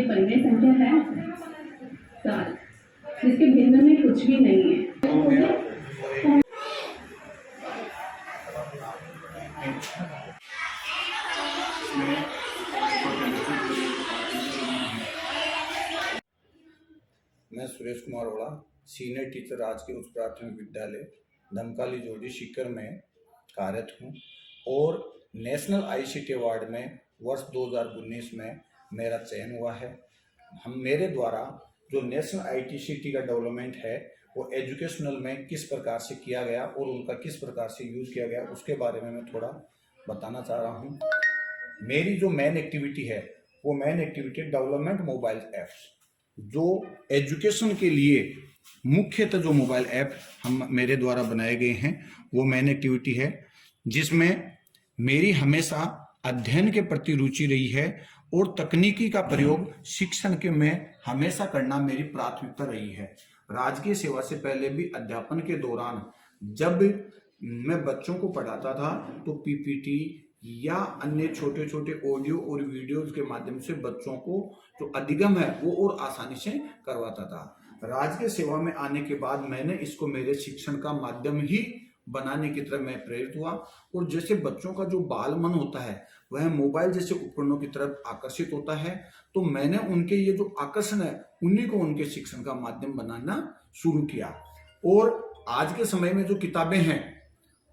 परिमेय संख्या है 7, जिसके भिन्न में कुछ भी नहीं है। मैं सुरेश कुमार ओड़ा, सीनियर टीचर राजकीय उच्च प्राथमिक विद्यालय धमकाली जोड़ी सीकर में कार्यरत हूँ और नेशनल आईसीटी अवार्ड में वर्ष 2019 में मेरा चयन हुआ है। मेरे द्वारा जो नेशनल आईसीटी का डेवलपमेंट है वो एजुकेशनल में किस प्रकार से किया गया और उनका किस प्रकार से यूज़ किया गया उसके बारे में मैं थोड़ा बताना चाह रहा हूँ। मेरी जो मेन एक्टिविटी है वो main activity development mobile apps, जो एजुकेशन के लिए मुख्यतः जो मोबाइल ऐप मेरे द्वारा बनाए गए हैं वो मेन एक्टिविटी है, जिसमें मेरी हमेशा अध्ययन के प्रति रुचि रही है और तकनीकी का प्रयोग शिक्षण के में हमेशा करना मेरी प्राथमिकता रही है। राजकीय सेवा से पहले भी अध्यापन के दौरान जब मैं बच्चों को पढ़ाता था तो पीपीटी या अन्य छोटे छोटे ऑडियो और वीडियोज के माध्यम से बच्चों को जो अधिगम है वो और आसानी से करवाता था। राजकीय सेवा में आने के बाद मैंने इसको मेरे शिक्षण का माध्यम ही बनाने की तरफ मैं प्रेरित हुआ और जैसे बच्चों का जो बाल मन होता है वह मोबाइल जैसे उपकरणों की तरफ आकर्षित होता है, तो मैंने उनके ये जो आकर्षण है उन्हीं को उनके शिक्षण का माध्यम बनाना शुरू किया। और आज के समय में जो किताबें हैं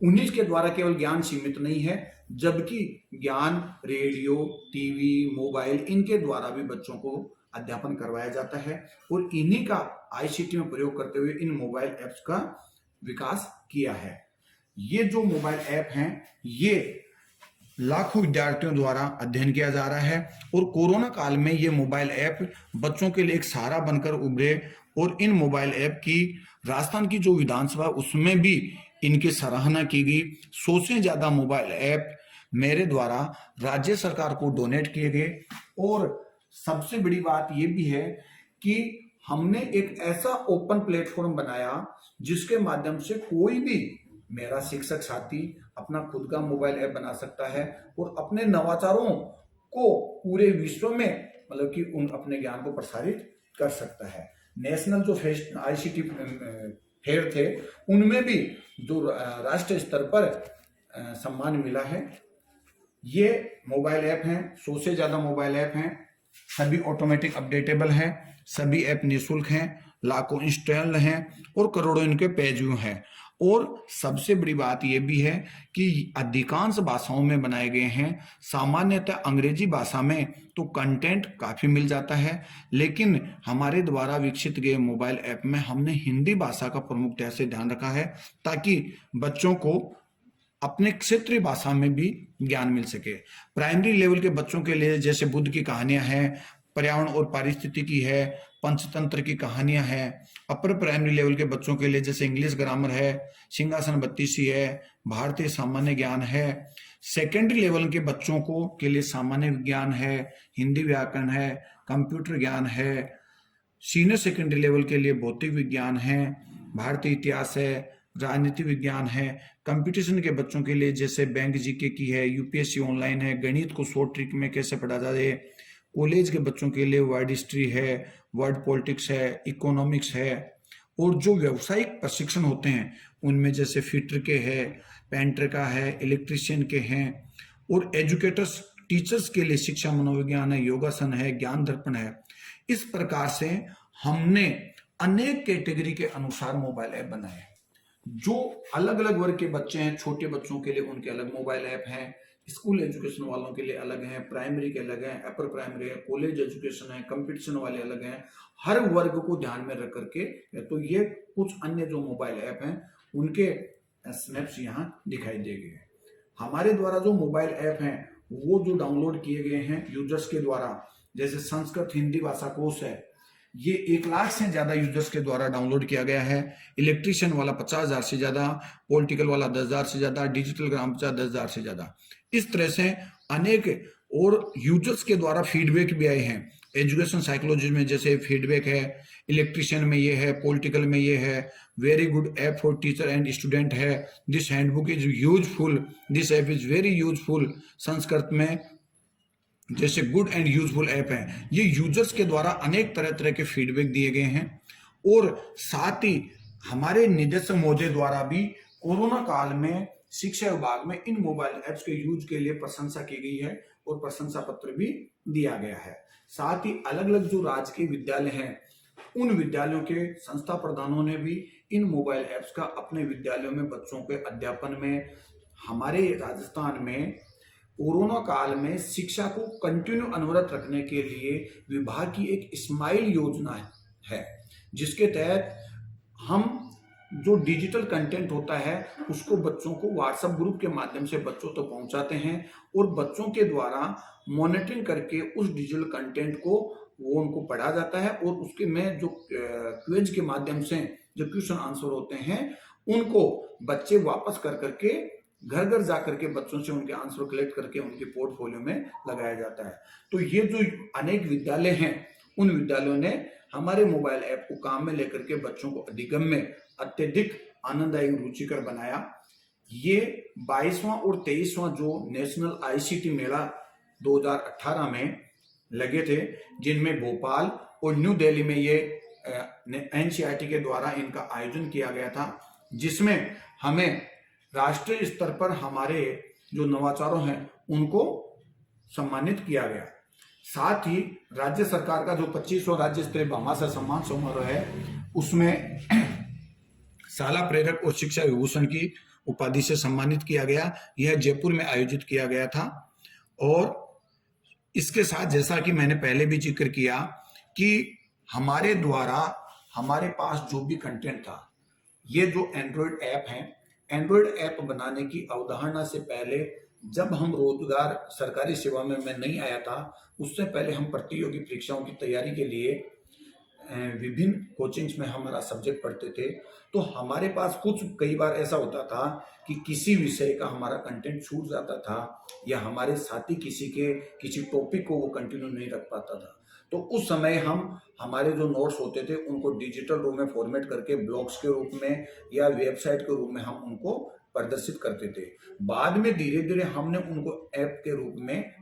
उन्हीं के द्वारा केवल ज्ञान सीमित नहीं है, जबकि ज्ञान रेडियो, टीवी, मोबाइल इनके द्वारा भी बच्चों को अध्यापन करवाया जाता है और इन्हीं का आईसीटी में प्रयोग करते हुए इन मोबाइल ऐप्स का विकास किया है। ये जो मोबाइल ऐप हैं ये लाखों विद्यार्थियों द्वारा अध्ययन किया जा रहा है और कोरोना काल में ये मोबाइल ऐप बच्चों के लिए एक सहारा बनकर उभरे और इन मोबाइल ऐप की राजस्थान की जो विधानसभा उसमें भी इनकी सराहना की गई। 100 से ज्यादा मोबाइल ऐप मेरे द्वारा राज्य सरकार को डोनेट किए गए और सबसे बड़ी बात ये भी है कि हमने एक ऐसा ओपन प्लेटफॉर्म बनाया जिसके माध्यम से कोई भी मेरा शिक्षक साथी अपना खुद का मोबाइल ऐप बना सकता है और अपने नवाचारों को पूरे विश्व में मतलब कि उन अपने ज्ञान को प्रसारित कर सकता है। नेशनल जो आईसीटी फेयर थे उनमें भी जो राष्ट्रीय स्तर पर सम्मान मिला है। ये मोबाइल ऐप हैं, 100 से ज्यादा मोबाइल ऐप हैं, सभी ऑटोमेटिक अपडेटेबल हैं, सभी ऐप निःशुल्क हैं, लाखों इंस्टॉल हैं और करोड़ों इनके पेज व्यू हैं। और सबसे बड़ी बात यह भी है कि अधिकांश भाषाओं में बनाए गए हैं। सामान्यतः अंग्रेजी भाषा में तो कंटेंट काफी मिल जाता है, लेकिन हमारे द्वारा विकसित गए मोबाइल ऐप में हमने हिंदी भाषा का प्रमुखता से ध्यान रखा है ताकि बच्चों को अपने क्षेत्रीय भाषा में भी ज्ञान मिल सके। प्राइमरी लेवल के बच्चों के लिए जैसे बुद्ध की कहानियां हैं, पर्यावरण और पारिस्थितिकी है, पंचतंत्र की कहानियां हैं। अपर प्राइमरी लेवल के बच्चों के लिए जैसे इंग्लिश ग्रामर है, सिंहासन बत्तीसी है, भारतीय सामान्य ज्ञान है। सेकेंडरी लेवल के बच्चों को के लिए सामान्य विज्ञान है, हिंदी व्याकरण है, कंप्यूटर ज्ञान है। सीनियर सेकेंडरी लेवल के लिए भौतिक विज्ञान है, भारतीय इतिहास है, राजनीति विज्ञान है। कंपटीशन के बच्चों के लिए जैसे बैंक जीके की है, यूपीएससी ऑनलाइन है, गणित को शॉर्ट ट्रिक में कैसे पढ़ा जाए। कॉलेज के बच्चों के लिए वर्ल्ड हिस्ट्री है, वर्ल्ड पॉलिटिक्स है, इकोनॉमिक्स है। और जो व्यावसायिक प्रशिक्षण होते हैं उनमें जैसे फिटर के है, पेंटर का है, इलेक्ट्रिशियन के हैं। और एजुकेटर्स टीचर्स के लिए शिक्षा मनोविज्ञान है, योगासन है, ज्ञान दर्पण है। इस प्रकार से हमने अनेक कैटेगरी के अनुसार मोबाइल ऐप बनाए। जो अलग अलग वर्ग के बच्चे हैं, छोटे बच्चों के लिए उनके अलग मोबाइल ऐप हैं, स्कूल एजुकेशन वालों के लिए अलग हैं, प्राइमरी के अलग हैं, अपर प्राइमरी है, कॉलेज एजुकेशन है, कंपटीशन वाले अलग हैं। हर वर्ग को ध्यान में रख करके तो ये कुछ अन्य जो मोबाइल ऐप हैं उनके स्नैप्स यहाँ दिखाई देंगे। हमारे द्वारा जो मोबाइल ऐप हैं वो जो डाउनलोड किए गए हैं यूजर्स के द्वारा, जैसे संस्कृत हिंदी भाषा कोश है, ये 1 लाख से ज्यादा यूजर्स के द्वारा डाउनलोड किया गया है। इलेक्ट्रिशियन वाला 50,000 से ज्यादा, पॉलिटिकल वाला 10,000 से ज्यादा, डिजिटल ग्राम 10,000 से ज्यादा। इस तरह से अनेक और यूजर्स के द्वारा फीडबैक भी आए हैं। एजुकेशन साइकोलॉजी में जैसे फीडबैक है, इलेक्ट्रिशियन में ये है, पॉलिटिकल में ये है, very good app for teacher and student है. This handbook is useful. This app is very useful. Sanskrit में जैसे गुड एंड यूजफुल ऐप है, ये यूजर्स के द्वारा अनेक तरह तरह के फीडबैक दिए गए हैं. और साथ ही हमारे निदेशक महोदय द्वारा भी कोरोना काल में शिक्षा विभाग में इन मोबाइल ऐप्स के यूज के लिए प्रशंसा की गई है और प्रशंसा पत्र भी दिया गया है. साथ ही अलग अलग जो राजकीय विद्यालय हैं, उन विद्यालयों के संस्था प्रधानों ने भी इन मोबाइल ऐप्स का अपने विद्यालयों में बच्चों के अध्यापन में, हमारे राजस्थान में कोरोना काल में शिक्षा को कंटिन्यू अनवरत रखने के लिए विभाग की एक स्माइल योजना है, जिसके तहत हम जो डिजिटल कंटेंट होता है उसको बच्चों को व्हाट्सएप ग्रुप के माध्यम से बच्चों तक पहुंचाते हैं और बच्चों के द्वारा मॉनिटरिंग करके उस डिजिटल कंटेंट को वो उनको पढ़ा जाता है और उसके में जो क्विज के माध्यम से जो क्वेश्चन आंसर होते हैं उनको बच्चे वापस कर करके घर घर जा करके बच्चों से उनके आंसर कलेक्ट करके उनके पोर्टफोलियो में लगाया जाता है. तो ये जो अनेक विद्यालय हैं, उन विद्यालयों ने हमारे मोबाइल ऐप को काम में लेकर के बच्चों को अधिगम में अत्यधिक आनंददायी रुचिकर बनाया. ये 22वां और 23वां जो नेशनल आईसीटी मेला 2018 में लगे थे, जिनमें भोपाल और न्यू दिल्ली में ये एनसीईआरटी के द्वारा इनका आयोजन किया गया था, जिसमें हमें राष्ट्रीय स्तर पर हमारे जो नवाचारों हैं उनको सम्मानित किया गया. साथ ही राज्य सरकार का जो 25वां राज्य स्तरीय भामाशाह सम्मान समारोह है, उसमें शाला प्रेरक और शिक्षा विभूषण की उपाधि से सम्मानित किया गया. यह जयपुर में आयोजित किया गया था. और इसके साथ जैसा कि मैंने पहले भी जिक्र किया कि हमारे द्वारा हमारे पास जो भी कंटेंट था, ये जो एंड्रॉयड ऐप है, एंड्रॉयड ऐप बनाने की अवधारणा से पहले जब हम रोजगार सरकारी सेवा में मैं नहीं आया था, उससे पहले हम प्रतियोगी परीक्षाओं की तैयारी के लिए विभिन्न कोचिंग्स में हमारा सब्जेक्ट पढ़ते थे. तो हमारे पास कुछ कई बार ऐसा होता था कि किसी विषय का हमारा कंटेंट छूट जाता था या हमारे साथी किसी टॉपिक को वो कंटिन्यू नहीं रख पाता था. तो उस समय हम हमारे जो नोट्स होते थे उनको डिजिटल रूप में फॉर्मेट करके ब्लॉग्स के रूप में या वेबसाइट के रूप में हम उनको प्रदर्शित करते थे. बाद में धीरे धीरे हमने उनको ऐप के रूप में,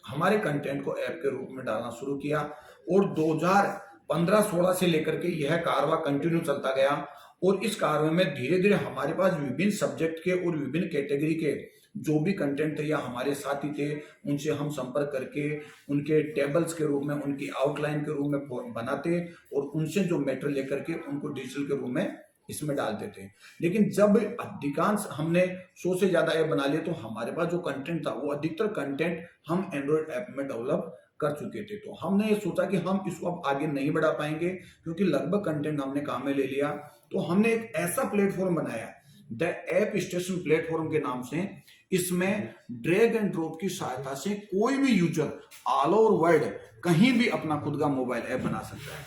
हमारे कंटेंट को ऐप के रूप में डालना शुरू किया और 2015-16 से लेकर के यह कारवां कंटिन्यू चलता गया. और इस कारवां में धीरे धीरे हमारे पास विभिन्न सब्जेक्ट के और विभिन्न कैटेगरी के जो भी कंटेंट थे या हमारे साथी थे, उनसे हम संपर्क करके उनके टेबल्स के रूप में, उनकी आउटलाइन के रूप में बनाते और उनसे जो मैटर लेकर के उनको डिजिटल के रूप में इसमें डालते थे. लेकिन जब अधिकांश हमने 100 से ज्यादा ऐप बना लिए तो हमारे पास जो कंटेंट था वो अधिकतर कंटेंट हम एंड्रॉयड ऐप में डेवलप कर चुके थे. तो हमने ये सोचा कि हम इसको अब आगे नहीं बढ़ा पाएंगे क्योंकि लगभग कंटेंट हमने काम में ले लिया. तो हमने एक ऐसा प्लेटफॉर्म बनाया, द ऐप स्टेशन प्लेटफॉर्म के नाम से. इसमें ड्रैग एंड ड्रॉप की सहायता से कोई भी यूजर ऑल ओवर वर्ल्ड कहीं भी अपना खुद का मोबाइल ऐप बना सकता है.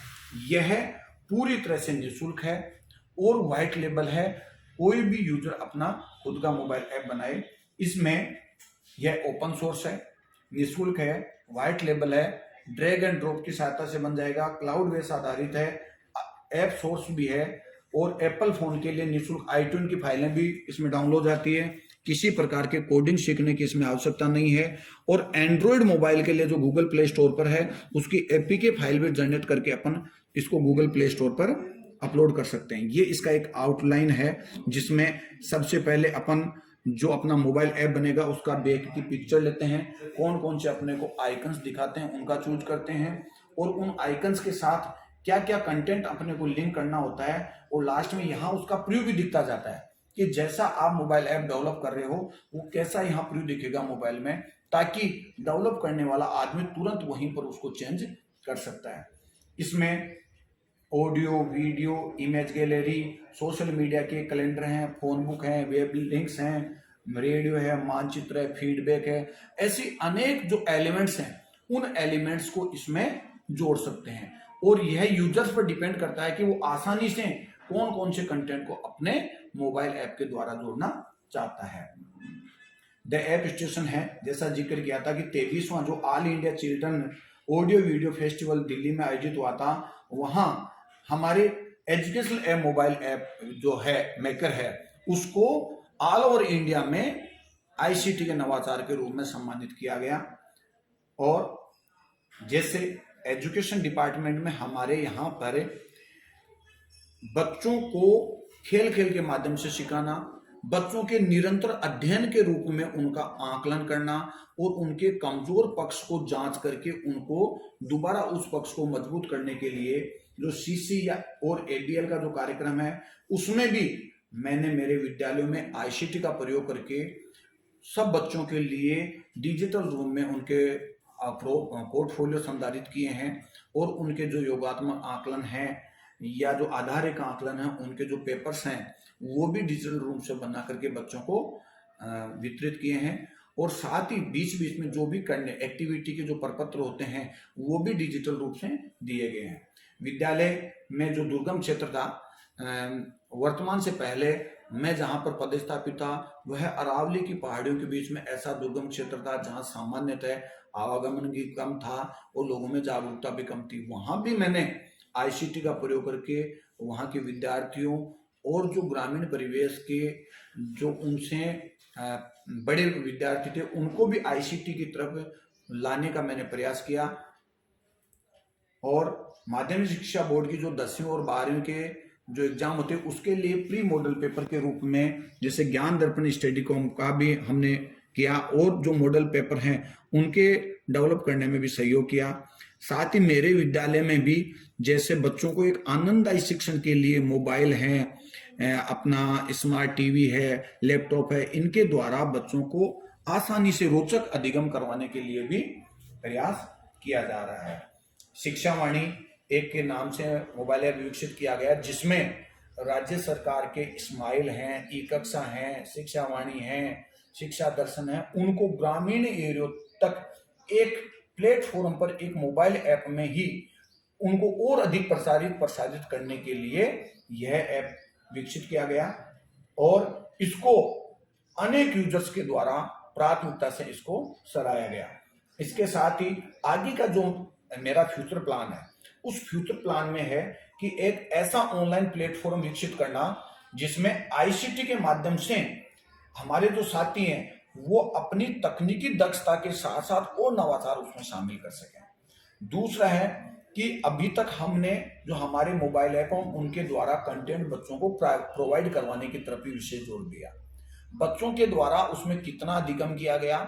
यह पूरी तरह से निःशुल्क है और व्हाइट लेबल है. कोई भी यूजर अपना खुद का मोबाइल ऐप बनाए. इसमें यह ओपन सोर्स है, निःशुल्क है, व्हाइट लेबल है, ड्रैग एंड ड्रॉप की सहायता से बन जाएगा, क्लाउड बेस आधारित है, ऐप सोर्स भी है और एप्पल फोन के लिए निःशुल्क आईट्यून की फाइलें भी इसमें डाउनलोड हो जाती है. किसी प्रकार के कोडिंग सीखने की इसमें आवश्यकता नहीं है. और एंड्रॉयड मोबाइल के लिए जो गूगल प्ले स्टोर पर है उसकी एपीके फाइल भी जनरेट करके अपन इसको गूगल प्ले स्टोर पर अपलोड कर सकते हैं. ये इसका एक आउटलाइन है जिसमें सबसे पहले अपन जो अपना मोबाइल ऐप बनेगा उसका बैक की पिक्चर लेते हैं, कौन कौन से अपने को आइकन्स दिखाते हैं उनका चूज करते हैं और उन आइकन्स के साथ क्या क्या कंटेंट अपने को लिंक करना होता है. और लास्ट में यहाँ उसका प्रीव्यू भी दिखता जाता है कि जैसा आप मोबाइल ऐप डेवलप कर रहे हो वो कैसा यहाँ प्रीव्यू दिखेगा मोबाइल में, ताकि डेवलप करने वाला आदमी तुरंत वहीं पर उसको चेंज कर सकता है. इसमें audio, video, image gallery, social media के कैलेंडर हैं, फोन बुक हैं, वेब लिंक्स हैं, रेडियो है, मानचित्र है, फीडबैक है. ऐसी अनेक जो एलिमेंट्स हैं उन एलिमेंट्स को इसमें जोड़ सकते हैं. और यह यूजर्स पर डिपेंड करता है कि वो आसानी से कौन कौन से कंटेंट को अपने मोबाइल ऐप के द्वारा जोड़ना चाहता है. द ऐप स्टेशन है, जैसा जिक्र किया था कि 23वां जो all India children audio video festival Delhi में आयोजित हुआ था, वहां हमारे एजुकेशनल ऐप मोबाइल ऐप जो है मेकर है उसको ऑल ओवर इंडिया में आईसीटी के नवाचार के रूप में सम्मानित किया गया। और जैसे एजुकेशन डिपार्टमेंट में हमारे यहाँ पर बच्चों को खेल खेल के माध्यम से सिखाना, बच्चों के निरंतर अध्ययन के रूप में उनका आकलन करना और उनके कमजोर पक्ष को जांच करके उनको दोबारा उस पक्ष को मजबूत करने के लिए जो सीसी या और एडीएल का जो कार्यक्रम है उसमें भी मैंने मेरे विद्यालयों में आईसीटी का प्रयोग करके सब बच्चों के लिए डिजिटल रूम में उनके पोर्टफोलियो संधारित किए हैं और उनके जो योगात्मक आकलन हैं या जो आधारिक आकलन है उनके जो पेपर्स हैं वो भी डिजिटल रूप से बना करके बच्चों को वितरित किए हैं। और साथ ही बीच बीच में जो भी करने एक्टिविटी के जो प्रपत्र होते हैं वो भी डिजिटल रूप से दिए गए हैं। विद्यालय में जो दुर्गम क्षेत्र था, वर्तमान से पहले मैं जहाँ पर पदस्थापित था वह अरावली की पहाड़ियों के बीच में ऐसा दुर्गम क्षेत्र था जहाँ सामान्यतः आवागमन भी कम था और लोगों में जागरूकता भी कम थी। वहाँ भी मैंने आईसीटी का प्रयोग करके वहाँ के विद्यार्थियों और जो ग्रामीण परिवेश के जो उनसे बड़े विद्यार्थी थे उनको भी आईसीटी की तरफ लाने का मैंने प्रयास किया। और माध्यमिक शिक्षा बोर्ड की जो 10वीं और 12वीं के जो एग्जाम होते हैं उसके लिए प्री मॉडल पेपर के रूप में जैसे ज्ञान दर्पण स्टडीकॉम का भी हमने किया और जो मॉडल पेपर हैं उनके डेवलप करने में भी सहयोग किया। साथ ही मेरे विद्यालय में भी जैसे बच्चों को एक आनंददायी शिक्षण के लिए मोबाइल है, अपना स्मार्ट टीवी है, लैपटॉप है, इनके द्वारा बच्चों को आसानी से रोचक अधिगम करवाने के लिए भी प्रयास किया जा रहा है। शिक्षा वाणी एक के नाम से मोबाइल ऐप विकसित किया गया जिसमें राज्य सरकार के स्माइल हैं, ई कक्षा हैं, शिक्षा वाणी हैं, शिक्षा दर्शन है, उनको ग्रामीण एरिया तक एक प्लेटफॉर्म पर एक मोबाइल ऐप में ही उनको और अधिक प्रसारित करने के लिए यह ऐप विकसित किया गया और इसको अनेक यूजर्स के द्वारा प्राथमिकता से इसको सराहा गया। इसके साथ ही आगे का जो मेरा फ्यूचर प्लान है उस फ्यूचर प्लान में है कि एक ऐसा ऑनलाइन प्लेटफॉर्म विकसित करना जिसमें आईसीटी के माध्यम से हमारे जो साथी हैं वो अपनी तकनीकी दक्षता के साथ साथ और नवाचार उसमें शामिल कर सकें। दूसरा है कि अभी तक हमने जो हमारे मोबाइल ऐप हैं उनके द्वारा कंटेंट बच्चों को प्रोवाइड करवाने की तरफ भी विशेष जोर दिया। बच्चों के द्वारा उसमें कितना अधिगम किया गया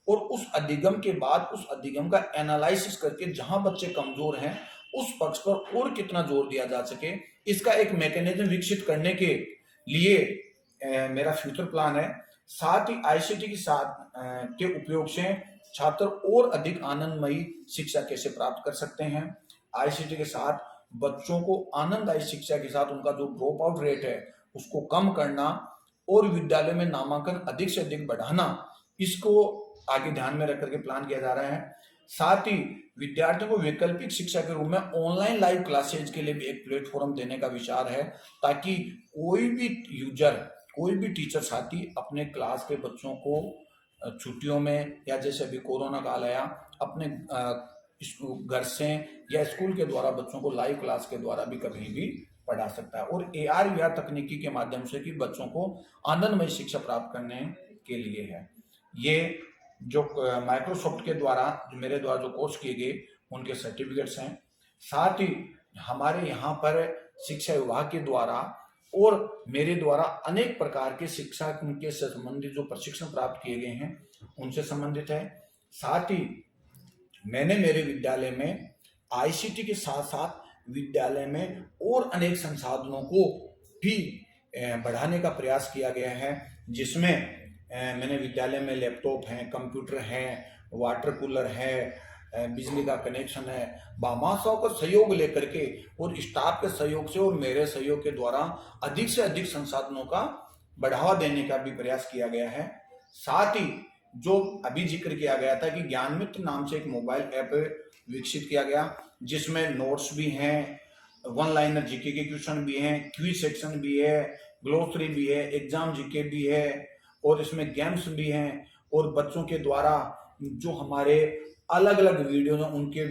और उस अधिगम के बाद उस अधिगम का एनालिसिस करके जहां बच्चे कमजोर हैं उस पक्ष पर और कितना जोर दिया जा सके, इसका एक मैकेनिज्म विकसित करने के लिए मेरा फ्यूचर प्लान है। साथ ही आईसीटी के साथ के उपयोग से छात्र और अधिक आनंदमयी शिक्षा कैसे प्राप्त कर सकते हैं, आईसीटी के साथ बच्चों को आनंददायी शिक्षा के साथ उनका जो ड्रॉप आउट रेट है उसको कम करना और विद्यालय में नामांकन अधिक से अधिक बढ़ाना, इसको आगे ध्यान में रख करके प्लान किया जा रहा है। साथ ही विद्यार्थियों को वैकल्पिक शिक्षा के रूप में ऑनलाइन लाइव क्लासेज के लिए भी एक प्लेटफॉर्म देने का विचार है ताकि कोई भी यूजर, कोई भी टीचर साथी अपने क्लास के बच्चों को छुट्टियों में या जैसे अभी कोरोना काल आया अपने घर से या स्कूल के द्वारा बच्चों को लाइव क्लास के द्वारा भी कभी भी पढ़ा सकता है। और AR/VR तकनीकी के माध्यम से कि बच्चों को आनंदमय शिक्षा प्राप्त करने के लिए है। ये जो माइक्रोसॉफ्ट के द्वारा जो मेरे द्वारा जो कोर्स किए गए उनके सर्टिफिकेट्स हैं। साथ ही हमारे यहाँ पर शिक्षा विभाग के द्वारा और मेरे द्वारा अनेक प्रकार के शिक्षा के संबंधित जो प्रशिक्षण प्राप्त किए गए हैं उनसे संबंधित है। साथ ही मैंने मेरे विद्यालय में आईसीटी के साथ साथ विद्यालय में और अनेक संसाधनों को भी बढ़ाने का प्रयास किया गया है जिसमें मैंने विद्यालय में लैपटॉप हैं, कंप्यूटर हैं, वाटर कूलर है, बिजली का कनेक्शन है, भामाशाहों का सहयोग लेकर के और स्टाफ के सहयोग से और मेरे सहयोग के द्वारा अधिक से अधिक संसाधनों का बढ़ावा देने का भी प्रयास किया गया है। साथ ही जो अभी जिक्र किया गया था कि ज्ञान मित्र नाम से एक मोबाइल ऐप विकसित किया गया जिसमें नोट्स भी हैं, वन लाइनर जीके के क्वेश्चन भी हैं, क्विज सेक्शन भी है, ग्लोसरी भी है, एग्जाम जीके भी है और इसमें गेम्स भी हैं और बच्चों के द्वारा जो हमारे अलग अलग वीडियो हैं उनके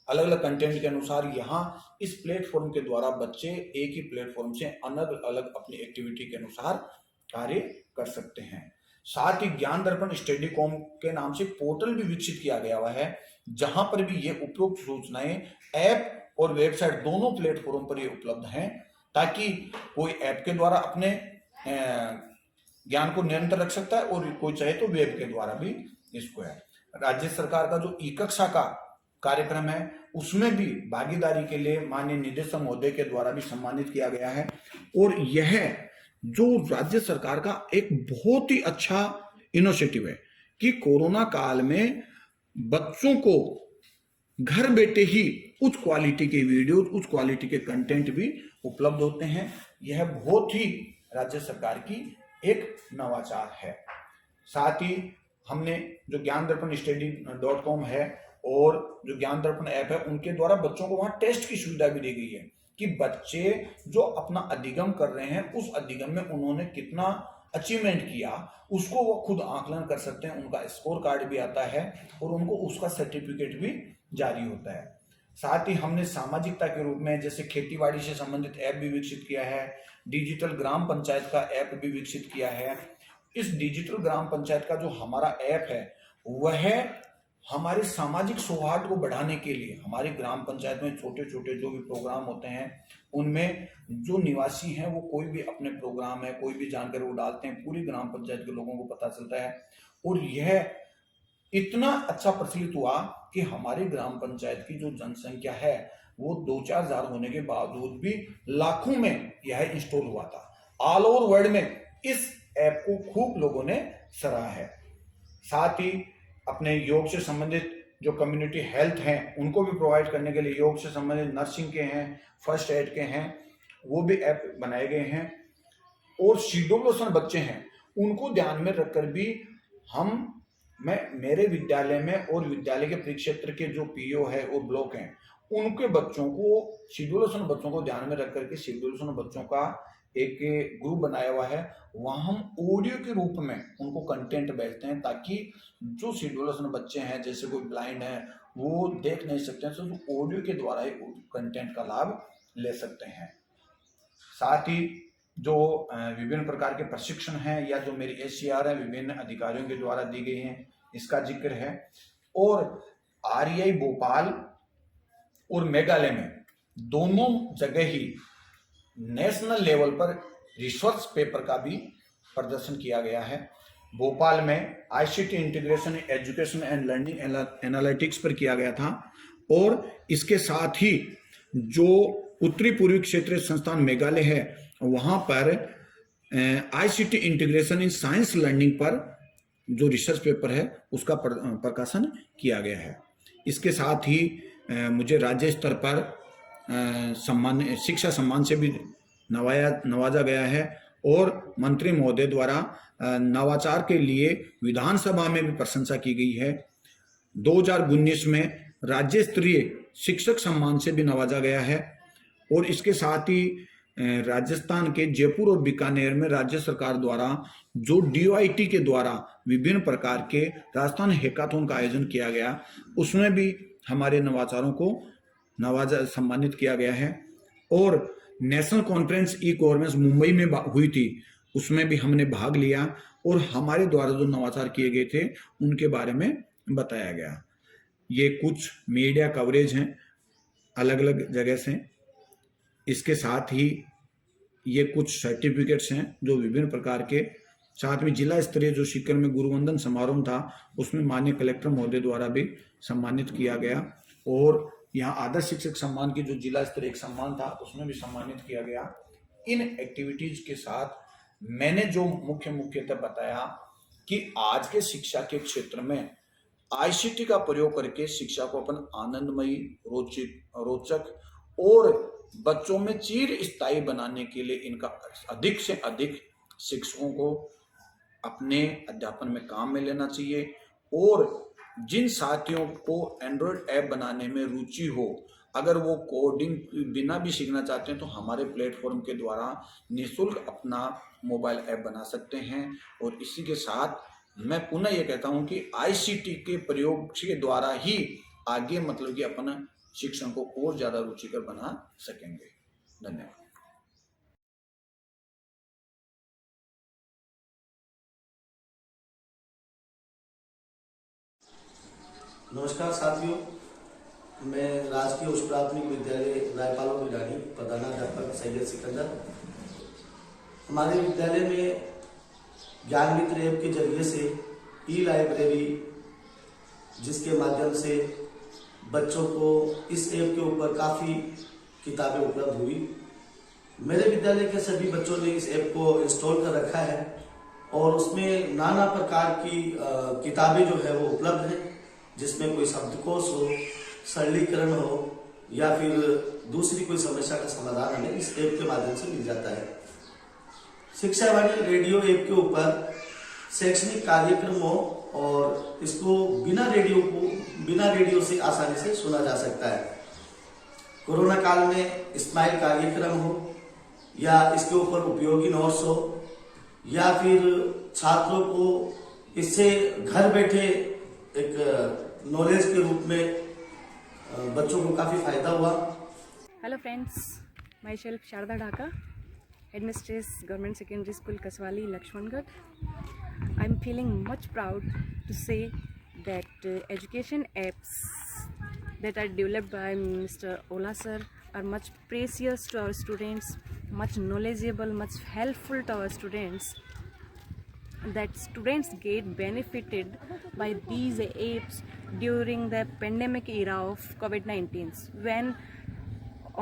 अलग अलग कंटेंट के अनुसार यहाँ इस प्लेटफॉर्म के द्वारा बच्चे एक ही प्लेटफॉर्म से अलग अलग अपनी एक्टिविटी के अनुसार कार्य कर सकते हैं। साथ ही ज्ञान दर्पण स्टडी कॉम के नाम से पोर्टल भी विकसित किया गया हुआ है, जहां पर भी ये उपयुक्त सूचनाएं ऐप और वेबसाइट दोनों प्लेटफॉर्म पर ये उपलब्ध हैं, ताकि कोई ऐप के द्वारा अपने ज्ञान को निरंतर रख सकता है और कोई चाहे तो वेब के द्वारा भी इसको है। राज्य सरकार का जो ई कक्षा का कार्यक्रम है उसमें भी भागीदारी के लिए माननीय निदेशक महोदय के द्वारा भी सम्मानित किया गया है। और यह जो राज्य सरकार का एक बहुत ही अच्छा इनिशिएटिव है कि कोरोना काल में बच्चों को घर बैठे ही उच्च क्वालिटी के वीडियो, उच्च क्वालिटी के कंटेंट भी उपलब्ध होते हैं। यह बहुत ही राज्य सरकार की एक नवाचार है। साथ ही हमने जो ज्ञान दर्पण study.com है और जो ज्ञान दर्पण ऐप है उनके द्वारा बच्चों को वहां टेस्ट की सुविधा भी दी गई है कि बच्चे जो अपना अधिगम कर रहे हैं उस अधिगम में उन्होंने कितना अचीवमेंट किया उसको वो खुद आकलन कर सकते हैं। उनका स्कोर कार्ड भी आता है और उनको उसका सर्टिफिकेट भी जारी होता है। साथ ही हमने सामाजिकता के रूप में जैसे खेतीबाड़ी से संबंधित ऐप भी विकसित किया है, डिजिटल ग्राम पंचायत का ऐप भी विकसित किया है। इस डिजिटल ग्राम पंचायत का जो हमारा ऐप है वह हमारे सामाजिक सौहार्द को बढ़ाने के लिए हमारे ग्राम पंचायत में छोटे छोटे जो भी प्रोग्राम होते हैं उनमें जो निवासी हैं वो कोई भी अपने प्रोग्राम है कोई भी जानकारी वो डालते हैं, पूरी ग्राम पंचायत के लोगों को पता चलता है। और यह इतना अच्छा प्रचलित हुआ कि हमारी ग्राम पंचायत की जो जनसंख्या है वो 2-4 हजार होने के बावजूद भी लाखों में यह इंस्टॉल हुआ था। ऑल ओवर वर्ल्ड में इस ऐप को खूब लोगों ने सराहा है। साथ ही अपने योग से संबंधित जो कम्युनिटी हेल्थ हैं उनको भी प्रोवाइड करने के लिए योग से संबंधित नर्सिंग के हैं, फर्स्ट एड के हैं, वो भी ऐप बनाए गए हैं। और सीडब्ल्यूएस बच्चे हैं उनको ध्यान में रखकर भी मैं मेरे विद्यालय में और विद्यालय के परिक्षेत्र के जो पीओ है और ब्लॉक हैं उनके बच्चों को सीडब्ल्यूएस बच्चों को ध्यान में रख करके सीडब्ल्यूएस बच्चों का एक ग्रुप बनाया हुआ है। वहां हम ऑडियो के रूप में उनको कंटेंट भेजते हैं ताकि जो सीडब्ल्यूएस बच्चे हैं जैसे कोई ब्लाइंड है वो देख नहीं सकते हैं तो ऑडियो के द्वारा ही कंटेंट का लाभ ले सकते हैं। साथ ही जो विभिन्न प्रकार के प्रशिक्षण हैं या जो मेरी एचसीआर है विभिन्न अधिकारियों के द्वारा दी गई हैं इसका जिक्र है। और आरआईआई भोपाल और मेघालय में दोनों जगह ही नेशनल लेवल पर रिसर्च पेपर का भी प्रदर्शन किया गया है। भोपाल में ICT integration education and learning analytics पर किया गया था और इसके साथ ही जो उत्तरी पूर्वी क्षेत्रीय संस्थान मेघालय है वहां पर ICT integration in science learning पर जो रिसर्च पेपर है उसका प्रकाशन किया गया है। इसके साथ ही मुझे राज्य स्तर पर शिक्षा सम्मान से भी नवाजा गया है और मंत्री महोदय द्वारा नवाचार के लिए विधानसभा में भी प्रशंसा की गई है। 2019 में राज्य स्तरीय शिक्षक सम्मान से भी नवाजा गया है। और इसके साथ ही राजस्थान के जयपुर और बीकानेर में राज्य सरकार द्वारा जो डीओआईटी के द्वारा विभिन्न प्रकार के राजस्थान हैकाथॉन का आयोजन किया गया उसमें भी हमारे नवाचारों को सम्मानित किया गया है। और national conference e governance Mumbai में हुई थी उसमें भी हमने भाग लिया और हमारे द्वारा जो नवाचार किए गए थे उनके बारे में बताया गया। ये कुछ मीडिया कवरेज हैं अलग अलग जगह से। इसके साथ ही ये कुछ सर्टिफिकेट्स हैं जो विभिन्न प्रकार के, साथ में जिला स्तरीय जो सीकर में गुरुवंदन समारोह था उसमें माननीय कलेक्टर महोदय द्वारा भी सम्मानित किया गया। और यहाँ आदर्श शिक्षक सम्मान की जो जिला स्तरीय एक सम्मान था उसमें भी सम्मानित किया गया। इन एक्टिविटीज के साथ मैंने जो मुख्यतः बताया कि आज के शिक्षा के क्षेत्र में आईसीटी का प्रयोग करके शिक्षा को अपन आनंदमयी, रोचक और बच्चों में चिर स्थायी बनाने के लिए इनका अधिक से अधिक शिक्षकों को अपने अध्यापन में काम में लेना चाहिए। और जिन साथियों को एंड्रॉयड ऐप बनाने में रुचि हो, अगर वो कोडिंग बिना भी सीखना चाहते हैं तो हमारे प्लेटफॉर्म के द्वारा निःशुल्क अपना मोबाइल ऐप बना सकते हैं। और इसी के साथ मैं पुनः ये कहता हूं कि आईसीटी के प्रयोग के द्वारा ही आगे मतलब कि अपन शिक्षण को और ज़्यादा रुचिकर बना सकेंगे। धन्यवाद। नमस्कार साथियों, मैं राजकीय उच्च प्राथमिक विद्यालय रायपालो बिलानी प्रधानाध्यापक सैयद सिकंदर। हमारे विद्यालय में ज्ञान मित्र ऐप के जरिए से ई लाइब्रेरी, जिसके माध्यम से बच्चों को इस ऐप के ऊपर काफ़ी किताबें उपलब्ध हुई। मेरे विद्यालय के सभी बच्चों ने इस ऐप को इंस्टॉल कर रखा है और उसमें नाना प्रकार की किताबें जो है वो उपलब्ध है, जिसमें कोई शब्दकोश हो, सरलीकरण हो या फिर दूसरी कोई समस्या का समाधान हमें इस ऐप के माध्यम से मिल जाता है। शिक्षावाणी रेडियो ऐप के ऊपर शैक्षणिक कार्यक्रमों और इसको बिना रेडियो से आसानी से सुना जा सकता है। कोरोना काल में स्माइल कार्यक्रम हो या इसके ऊपर उपयोगी नोट्स हो या फिर छात्रों को इससे घर बैठे एक नॉलेज के रूप में बच्चों को काफ़ी फायदा हुआ। Hello friends, my self Sharda Dhaka, headmistress government secondary school Kaswali Laxmangarh. I am feeling much proud to say that education apps that are developed by Mr. Ola sir are much precious to our students, much knowledgeable, much helpful to our students, that students get benefited by these apps during the pandemic era of COVID-19, when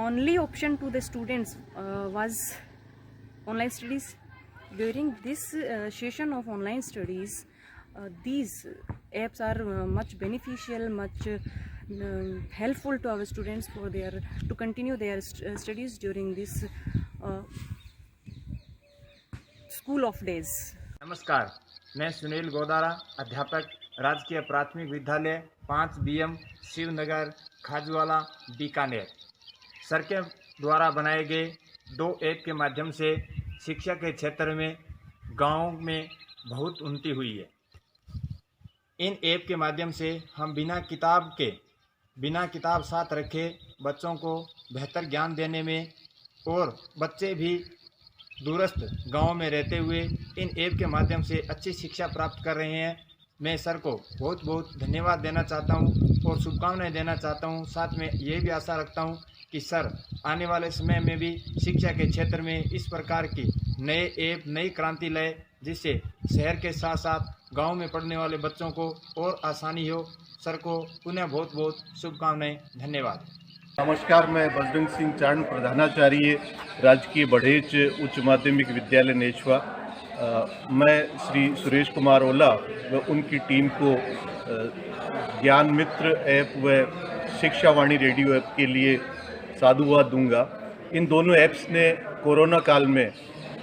only option to the students was online studies. During this session of online studies, these apps are much beneficial, much helpful to our students for to continue their studies during this school of days. नमस्कार, मैं सुनील गोदारा, अध्यापक राजकीय प्राथमिक विद्यालय 5 BM Shivnagar Khajuwala Bikaner. Sir के द्वारा बनाए गए 2 ऐप के माध्यम से शिक्षा के क्षेत्र में गांव में बहुत उन्नति हुई है। इन ऐप के माध्यम से हम बिना किताब साथ रखे बच्चों को बेहतर ज्ञान देने में और बच्चे भी दूरस्थ गांव में रहते हुए इन ऐप के माध्यम से अच्छी शिक्षा प्राप्त कर रहे हैं। मैं सर को बहुत बहुत धन्यवाद देना चाहता हूं और शुभकामनाएं देना चाहता हूं। साथ में ये भी आशा रखता हूं कि सर आने वाले समय में भी शिक्षा के क्षेत्र में इस प्रकार की नए ऐप, नई क्रांति लाए, जिससे शहर के साथ साथ गांव में पढ़ने वाले बच्चों को और आसानी हो। सर को पुनः बहुत बहुत शुभकामनाएं। धन्यवाद। नमस्कार, मैं बजरंग सिंह चारण, प्रधानाचार्य राजकीय बढ़ेच उच्च माध्यमिक विद्यालय नेछवा। मैं श्री सुरेश कुमार ओला व उनकी टीम को ज्ञान मित्र ऐप व शिक्षावाणी रेडियो ऐप के लिए साधुवाद दूंगा। इन दोनों ऐप्स ने कोरोना काल में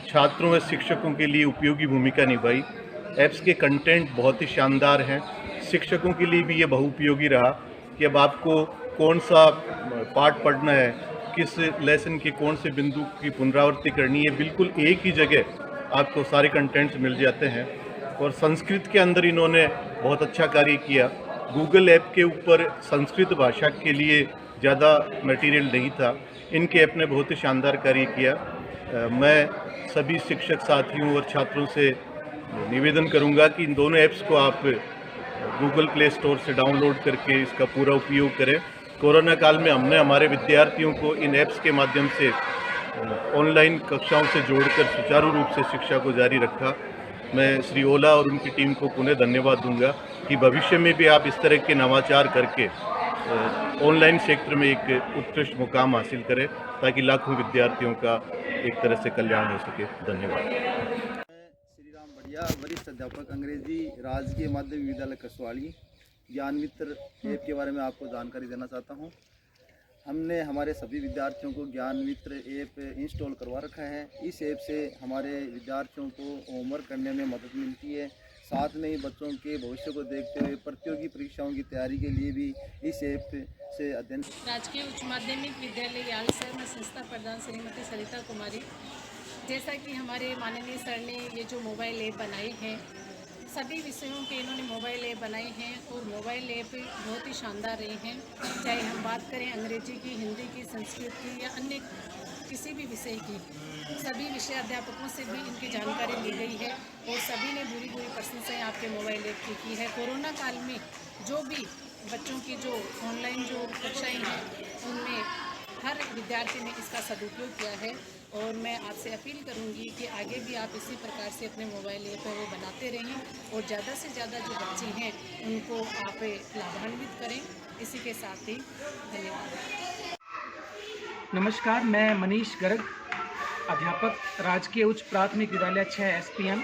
छात्रों व शिक्षकों के लिए उपयोगी भूमिका निभाई। ऐप्स के कंटेंट बहुत ही शानदार हैं। शिक्षकों के लिए भी ये बहुउपयोगी रहा कि अब आपको कौन सा पाठ पढ़ना है, किस लेसन के कौन से बिंदु की पुनरावृत्ति करनी है, बिल्कुल एक ही जगह आपको सारे कंटेंट्स मिल जाते हैं। और संस्कृत के अंदर इन्होंने बहुत अच्छा कार्य किया। गूगल ऐप के ऊपर संस्कृत भाषा के लिए ज़्यादा मटेरियल नहीं था, इनके ऐप ने बहुत ही शानदार कार्य किया। मैं सभी शिक्षक साथियों और छात्रों से निवेदन करूंगा कि इन दोनों ऐप्स को आप गूगल प्ले स्टोर से डाउनलोड करके इसका पूरा उपयोग करें। कोरोना काल में हमने हमारे विद्यार्थियों को इन ऐप्स के माध्यम से ऑनलाइन कक्षाओं से जोड़कर सुचारू रूप से शिक्षा को जारी रखा। मैं श्री ओला और उनकी टीम को पुनः धन्यवाद दूंगा कि भविष्य में भी आप इस तरह के नवाचार करके ऑनलाइन क्षेत्र में एक उत्कृष्ट मुकाम हासिल करें, ताकि लाखों विद्यार्थियों का एक तरह से कल्याण हो सके। धन्यवाद। श्री राम बढ़िया, वरिष्ठ अध्यापक अंग्रेजी राजकीय माध्यमिक विद्यालय कसवाली। ज्ञान मित्र ऐप के बारे में आपको जानकारी देना चाहता हूं। हमने हमारे सभी विद्यार्थियों को ज्ञान मित्र ऐप इंस्टॉल करवा रखा है। इस ऐप से हमारे विद्यार्थियों को होमवर्क करने में मदद मिलती है। साथ में ही बच्चों के भविष्य को देखते हुए प्रतियोगी परीक्षाओं की तैयारी के लिए भी इस ऐप से अध्ययन। राजकीय उच्च माध्यमिक विद्यालय यालसर में संस्था प्रधान श्रीमती सरिता कुमारी। जैसा कि हमारे माननीय सर ने ये जो मोबाइल ऐप बनाए हैं, सभी विषयों के इन्होंने मोबाइल ऐप बनाए हैं और मोबाइल ऐप बहुत ही शानदार रहे हैं। चाहे हम बात करें अंग्रेजी की, हिंदी की, संस्कृत की या अन्य किसी भी विषय की, सभी विषय अध्यापकों से भी इनकी जानकारी ली गई है और सभी ने बुरी प्रशंसाएं आपके मोबाइल ऐप की है। कोरोना काल में जो भी बच्चों की जो ऑनलाइन जो कक्षाएँ हैं उनमें हर विद्यार्थी ने इसका सदुपयोग किया है और मैं आपसे अपील करूंगी कि आगे भी आप इसी प्रकार से अपने मोबाइल ऐप है वो बनाते रहें और ज़्यादा से ज़्यादा जो बच्चे हैं उनको आप लाभान्वित करें। इसी के साथ ही धन्यवाद। नमस्कार, मैं मनीष गर्ग, अध्यापक, राजकीय उच्च प्राथमिक विद्यालय 6 SPM,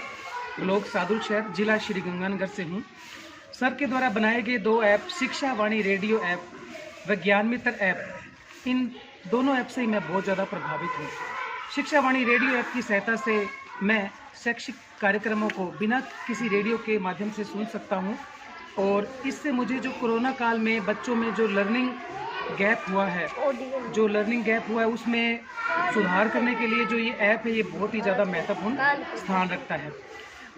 ब्लॉक सादुल शहर, जिला श्री गंगानगर से हूँ। सर के द्वारा बनाए गए 2 ऐप, शिक्षा वाणी रेडियो ऐप व ज्ञान मित्र ऐप, इन दोनों ऐप से मैं बहुत ज़्यादा प्रभावित हूँ। शिक्षा वाणी रेडियो ऐप की सहायता से मैं शैक्षिक कार्यक्रमों को बिना किसी रेडियो के माध्यम से सुन सकता हूँ और इससे मुझे जो कोरोना काल में बच्चों में जो लर्निंग गैप हुआ है उसमें सुधार करने के लिए जो ये ऐप है ये बहुत ही ज़्यादा महत्वपूर्ण स्थान रखता है।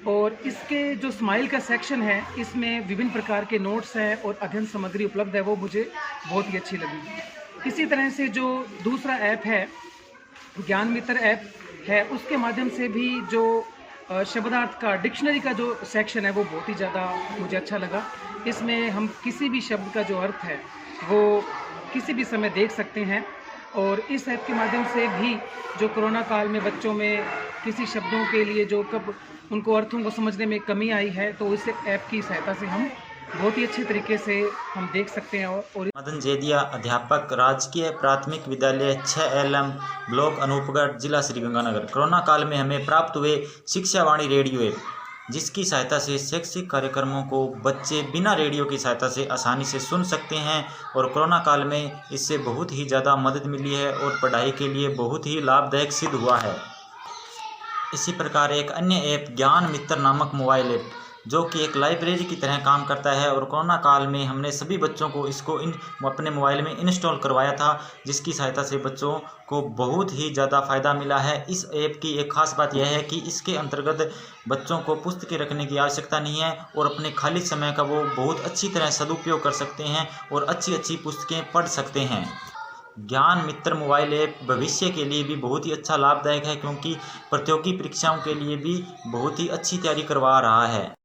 और इसके जो स्माइल का सेक्शन है इसमें विभिन्न प्रकार के नोट्स हैं और अध्ययन सामग्री उपलब्ध है, वो मुझे बहुत ही अच्छी लगी। इसी तरह से जो दूसरा ऐप है ज्ञान मित्र ऐप है, उसके माध्यम से भी जो शब्दार्थ का डिक्शनरी का जो सेक्शन है वो बहुत ही ज़्यादा मुझे अच्छा लगा। इसमें हम किसी भी शब्द का जो अर्थ है वो किसी भी समय देख सकते हैं और इस ऐप के माध्यम से भी जो कोरोना काल में बच्चों में किसी शब्दों के लिए जो कब उनको अर्थों को समझने में कमी आई है तो इस ऐप की सहायता से हम बहुत ही अच्छे तरीके से हम देख सकते हैं। और मदन जैदिया, अध्यापक, राजकीय प्राथमिक विद्यालय 6 LM, ब्लॉक अनूपगढ़, जिला श्रीगंगानगर। कोरोना काल में हमें प्राप्त हुए शिक्षा वाणी रेडियो ऐप, जिसकी सहायता से शैक्षिक कार्यक्रमों को बच्चे बिना रेडियो की सहायता से आसानी से सुन सकते हैं और कोरोना काल में इससे बहुत ही ज़्यादा मदद मिली है और पढ़ाई के लिए बहुत ही लाभदायक सिद्ध हुआ है। इसी प्रकार एक अन्य ऐप ज्ञान मित्र नामक मोबाइल ऐप, जो कि एक लाइब्रेरी की तरह काम करता है और कोरोना काल में हमने सभी बच्चों को इसको अपने मोबाइल में इंस्टॉल करवाया था, जिसकी सहायता से बच्चों को बहुत ही ज़्यादा फ़ायदा मिला है। इस ऐप की एक ख़ास बात यह है कि इसके अंतर्गत बच्चों को पुस्तकें रखने की आवश्यकता नहीं है और अपने खाली समय का वो बहुत अच्छी तरह सदुपयोग कर सकते हैं और अच्छी पुस्तकें पढ़ सकते हैं। ज्ञान मित्र मोबाइल ऐप भविष्य के लिए भी बहुत ही अच्छा लाभदायक है, क्योंकि प्रतियोगी परीक्षाओं के लिए भी बहुत ही अच्छी तैयारी करवा रहा है।